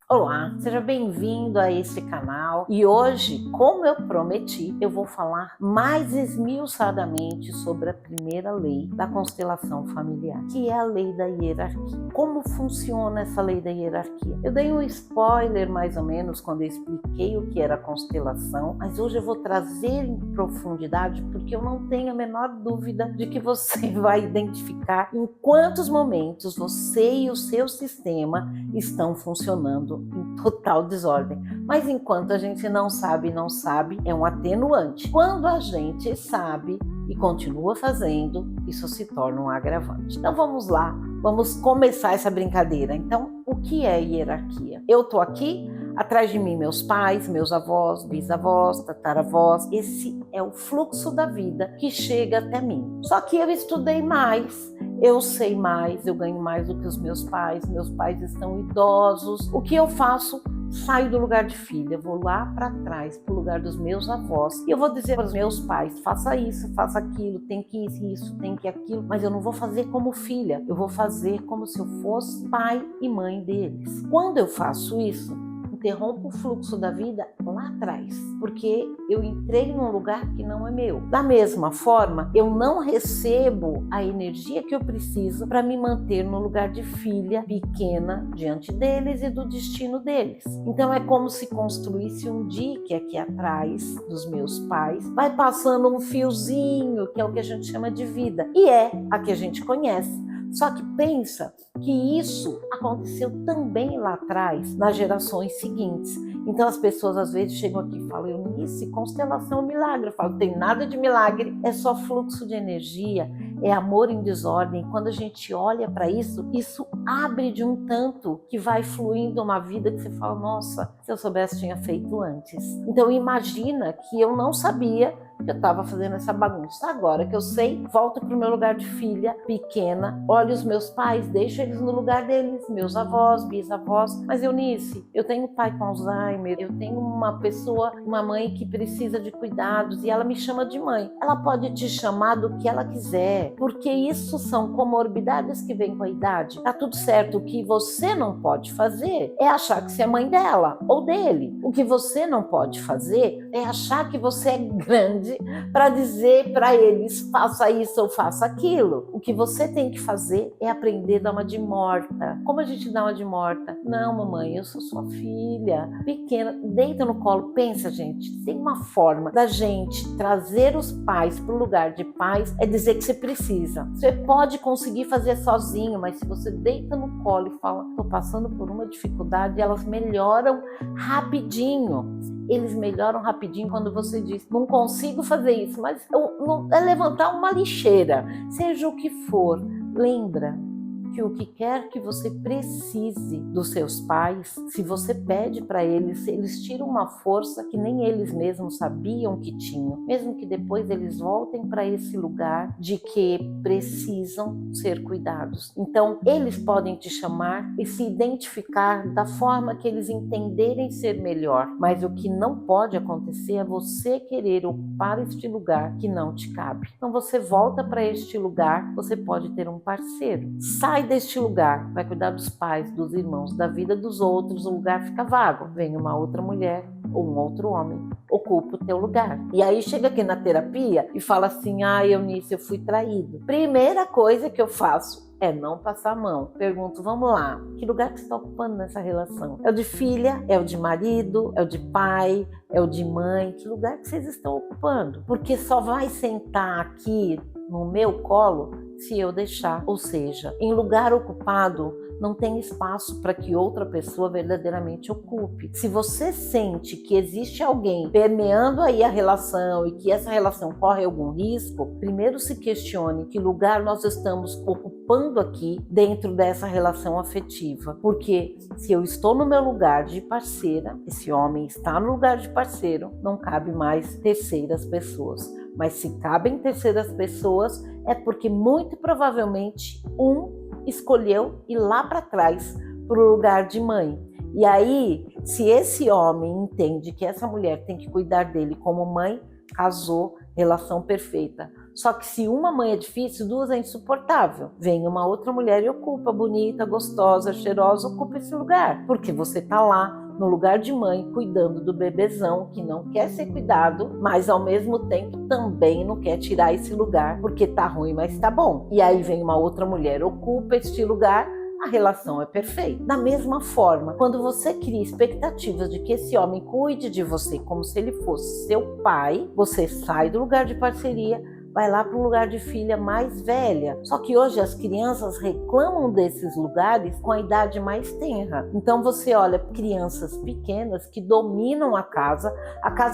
Olá, seja bem-vindo a este canal e hoje, como eu prometi, eu vou falar mais esmiuçadamente sobre a primeira lei da constelação familiar, que é a lei da hierarquia. Como funciona essa lei da hierarquia? Eu dei um spoiler mais ou menos quando eu expliquei o que era a constelação, mas hoje eu vou trazer em profundidade porque eu não tenho a menor dúvida de que você vai identificar em quantos momentos você e o seu sistema estão funcionando em total desordem. Mas enquanto a gente não sabe, é um atenuante. Quando a gente sabe e continua fazendo, isso se torna um agravante. Então vamos lá, vamos começar essa brincadeira. Então, o que é hierarquia? Eu tô aqui, atrás de mim meus pais, meus avós, bisavós, tataravós. Esse é o fluxo da vida que chega até mim. Só que eu estudei mais, eu sei mais, eu ganho mais do que os meus pais estão idosos. O que eu faço? Saio do lugar de filha, vou lá para trás, para o lugar dos meus avós, e eu vou dizer para os meus pais: faça isso, faça aquilo, tem que isso, tem que aquilo, mas eu não vou fazer como filha, eu vou fazer como se eu fosse pai e mãe deles. Quando eu faço isso, interrompo o fluxo da vida lá atrás, porque eu entrei num lugar que não é meu. Da mesma forma, eu não recebo a energia que eu preciso para me manter no lugar de filha pequena diante deles e do destino deles. Então é como se construísse um dique aqui atrás dos meus pais, vai passando um fiozinho, que é o que a gente chama de vida, e é a que a gente conhece. Só que pensa que isso aconteceu também lá atrás, nas gerações seguintes. Então as pessoas às vezes chegam aqui e falam: Eunice, constelação é um milagre. Eu falo: não tem nada de milagre, é só fluxo de energia, é amor em desordem. Quando a gente olha para isso, isso abre de um tanto que vai fluindo uma vida que você fala: nossa, se eu soubesse tinha feito antes. Então imagina que eu não sabia que eu estava fazendo essa bagunça. Agora que eu sei, volto para o meu lugar de filha pequena, olho os meus pais, deixo eles no lugar deles, meus avós, bisavós. Mas Eunice, eu tenho pai com Alzheimer, eu tenho uma pessoa, uma mãe que precisa de cuidados e ela me chama de mãe. Ela pode te chamar do que ela quiser, porque isso são comorbidades que vêm com a idade. Tá tudo certo. O que você não pode fazer é achar que você é mãe dela ou dele. O que você não pode fazer é achar que você é grande para dizer para eles: faça isso ou faça aquilo. O que você tem que fazer é aprender a dar uma de morta. Como a gente dá uma de morta? Não, mamãe, eu sou sua filha pequena. Deita no colo. Pensa, gente, tem uma forma da gente trazer os pais para o lugar de pais, é dizer que você precisa. Você pode conseguir fazer sozinho, mas se você deita no colo e fala: estou passando por uma dificuldade, elas melhoram rapidinho. Eles melhoram rapidinho quando você diz: não consigo fazer isso, mas é levantar uma lixeira, seja o que for. Lembra que o que quer que você precise dos seus pais, se você pede para eles, eles tiram uma força que nem eles mesmos sabiam que tinham, mesmo que depois eles voltem para esse lugar de que precisam ser cuidados. Então, eles podem te chamar e se identificar da forma que eles entenderem ser melhor, mas o que não pode acontecer é você querer ocupar este lugar que não te cabe. Então, você volta para este lugar, você pode ter um parceiro. Sai deste lugar, vai cuidar dos pais, dos irmãos, da vida dos outros, o lugar fica vago. Vem uma outra mulher ou um outro homem, ocupa o teu lugar. E aí chega aqui na terapia e fala assim: Eunice, eu fui traído. Primeira coisa que eu faço é não passar a mão. Pergunto: vamos lá, que lugar que você está ocupando nessa relação? É o de filha? É o de marido? É o de pai? É o de mãe? Que lugar que vocês estão ocupando? Porque só vai sentar aqui no meu colo se eu deixar. Ou seja, em lugar ocupado não tem espaço para que outra pessoa verdadeiramente ocupe. Se você sente que existe alguém permeando aí a relação e que essa relação corre algum risco, primeiro se questione que lugar nós estamos ocupando aqui dentro dessa relação afetiva. Porque se eu estou no meu lugar de parceira, esse homem está no lugar de parceiro, não cabe mais terceiras pessoas. Mas se cabem terceiras pessoas, é porque muito provavelmente um escolheu ir lá para trás, para o lugar de mãe. E aí, se esse homem entende que essa mulher tem que cuidar dele como mãe, casou, relação perfeita. Só que se uma mãe é difícil, duas é insuportável. Vem uma outra mulher e ocupa, bonita, gostosa, cheirosa, ocupa esse lugar. Porque você tá lá no lugar de mãe, cuidando do bebezão que não quer ser cuidado, mas ao mesmo tempo também não quer tirar esse lugar porque tá ruim, mas tá bom. E aí vem uma outra mulher, ocupa este lugar, a relação é perfeita. Da mesma forma, quando você cria expectativas de que esse homem cuide de você como se ele fosse seu pai, você sai do lugar de parceria, vai lá para um lugar de filha mais velha. Só que hoje as crianças reclamam desses lugares com a idade mais tenra. Então você olha crianças pequenas que dominam a casa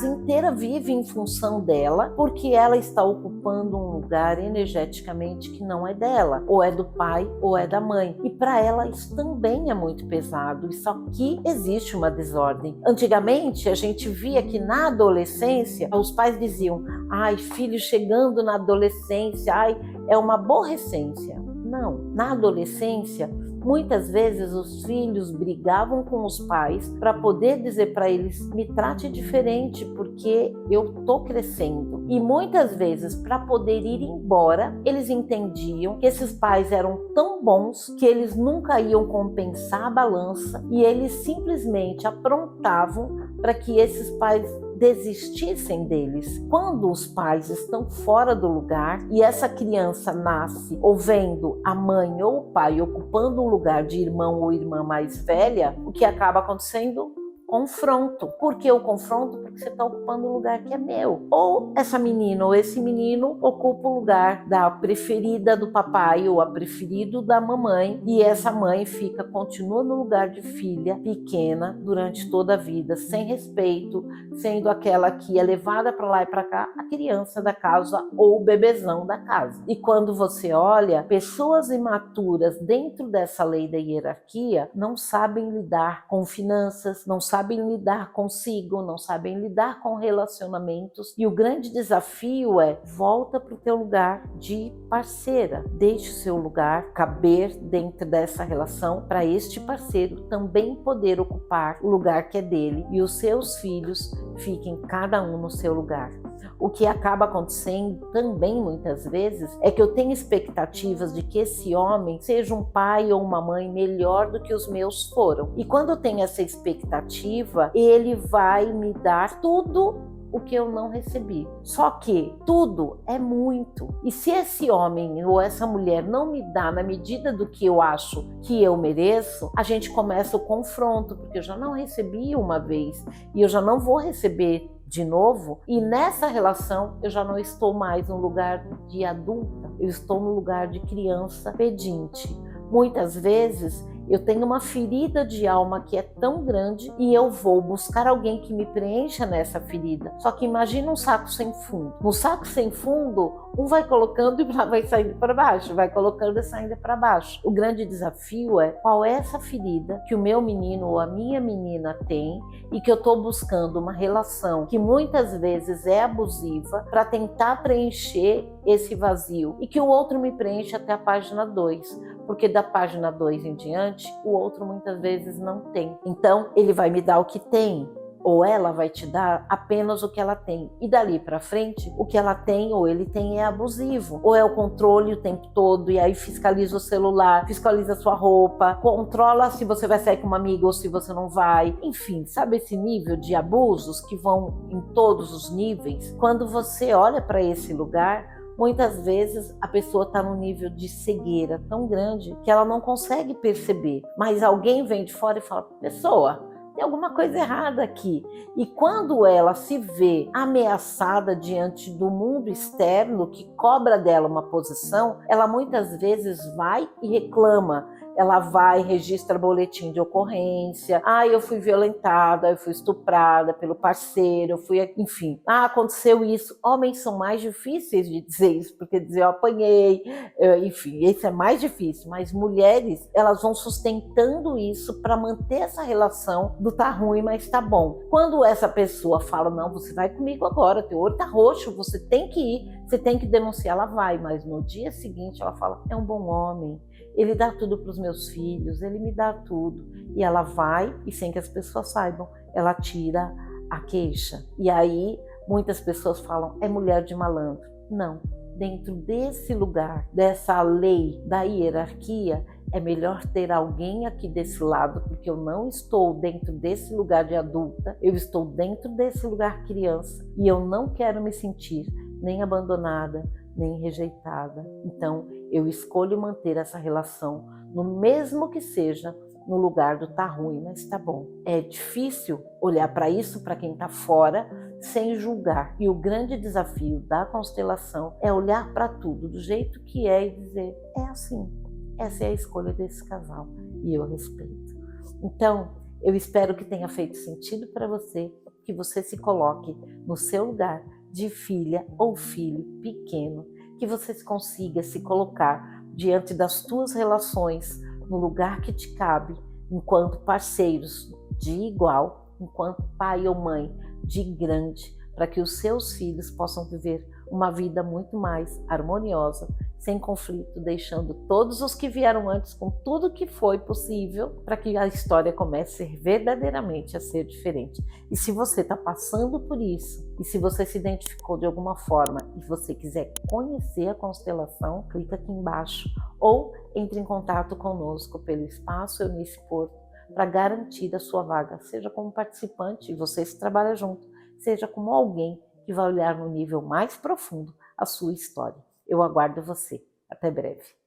inteira vive em função dela, porque ela está ocupando um lugar energeticamente que não é dela, ou é do pai ou é da mãe. E para ela isso também é muito pesado. E só que existe uma desordem. Antigamente a gente via que na adolescência os pais diziam: ai, filho chegando na adolescência, ai, é uma aborrecência. Não, na adolescência, muitas vezes os filhos brigavam com os pais para poder dizer para eles: me trate diferente porque eu tô crescendo. E muitas vezes, para poder ir embora, eles entendiam que esses pais eram tão bons que eles nunca iam compensar a balança e eles simplesmente aprontavam para que esses pais desistissem deles. Quando os pais estão fora do lugar e essa criança nasce ou vendo a mãe ou o pai ocupando um lugar de irmão ou irmã mais velha, o que acaba acontecendo? Confronto. Por que o confronto? Porque você está ocupando um lugar que é meu. Ou essa menina ou esse menino ocupa o lugar da preferida do papai ou a preferida da mamãe, e essa mãe continua no lugar de filha pequena durante toda a vida, sem respeito, sendo aquela que é levada para lá e para cá, a criança da casa ou o bebezão da casa. E quando você olha, pessoas imaturas dentro dessa lei da hierarquia não sabem lidar com finanças, não sabem lidar consigo, não sabem lidar com relacionamentos, e o grande desafio é: volta para o teu lugar de parceira, deixe o seu lugar caber dentro dessa relação para este parceiro também poder ocupar o lugar que é dele e os seus filhos fiquem cada um no seu lugar. O que acaba acontecendo também muitas vezes é que eu tenho expectativas de que esse homem seja um pai ou uma mãe melhor do que os meus foram. E quando eu tenho essa expectativa, ele vai me dar tudo o que eu não recebi. Só que tudo é muito. E se esse homem ou essa mulher não me dá na medida do que eu acho que eu mereço, a gente começa o confronto, porque eu já não recebi uma vez e eu já não vou receber de novo, e nessa relação eu já não estou mais no lugar de adulta, eu estou no lugar de criança pedinte. Muitas vezes eu tenho uma ferida de alma que é tão grande e eu vou buscar alguém que me preencha nessa ferida. Só que imagina um saco sem fundo. No saco sem fundo, um vai colocando e vai saindo para baixo, vai colocando e saindo para baixo. O grande desafio é: qual é essa ferida que o meu menino ou a minha menina tem e que eu estou buscando uma relação que muitas vezes é abusiva para tentar preencher esse vazio e que o outro me preenche até a página 2, porque da página 2 em diante o outro muitas vezes não tem. Então ele vai me dar o que tem, ou ela vai te dar apenas o que ela tem, e dali para frente o que ela tem ou ele tem é abusivo, ou é o controle o tempo todo, e aí fiscaliza o celular, fiscaliza a sua roupa, controla se você vai sair com uma amiga ou se você não vai, enfim, sabe esse nível de abusos que vão em todos os níveis? Quando você olha para esse lugar, muitas vezes a pessoa está num nível de cegueira tão grande que ela não consegue perceber, mas alguém vem de fora e fala: pessoa, tem alguma coisa errada aqui. E quando ela se vê ameaçada diante do mundo externo que cobra dela uma posição, ela muitas vezes vai e reclama. Ela vai, registra boletim de ocorrência: eu fui violentada, eu fui estuprada pelo parceiro, enfim, aconteceu isso. Homens são mais difíceis de dizer isso, porque dizer eu apanhei, enfim, esse é mais difícil, mas mulheres, elas vão sustentando isso para manter essa relação do tá ruim, mas tá bom. Quando essa pessoa fala: não, você vai comigo agora, teu olho tá roxo, você tem que ir, você tem que denunciar, ela vai, mas no dia seguinte ela fala: é um bom homem, ele dá tudo para os meus filhos, ele me dá tudo. E ela vai, e sem que as pessoas saibam, ela tira a queixa. E aí muitas pessoas falam: é mulher de malandro. Não, dentro desse lugar, dessa lei da hierarquia, é melhor ter alguém aqui desse lado, porque eu não estou dentro desse lugar de adulta, eu estou dentro desse lugar criança e eu não quero me sentir nem abandonada, nem rejeitada. Então, eu escolho manter essa relação, no mesmo que seja no lugar do tá ruim, mas tá bom. É difícil olhar para isso, para quem tá fora, sem julgar. E o grande desafio da constelação é olhar para tudo do jeito que é e dizer, é assim. Essa é a escolha desse casal e eu respeito. Então, eu espero que tenha feito sentido para você, que você se coloque no seu lugar de filha ou filho pequeno, que você consiga se colocar diante das tuas relações no lugar que te cabe, enquanto parceiros de igual, enquanto pai ou mãe de grande, para que os seus filhos possam viver uma vida muito mais harmoniosa, sem conflito, deixando todos os que vieram antes com tudo que foi possível para que a história comece verdadeiramente a ser diferente. E se você está passando por isso, e se você se identificou de alguma forma e você quiser conhecer a constelação, clica aqui embaixo ou entre em contato conosco pelo Espaço Eunice Porto para garantir a sua vaga, seja como participante, e você se trabalha junto, seja como alguém que vai olhar no nível mais profundo a sua história. Eu aguardo você. Até breve.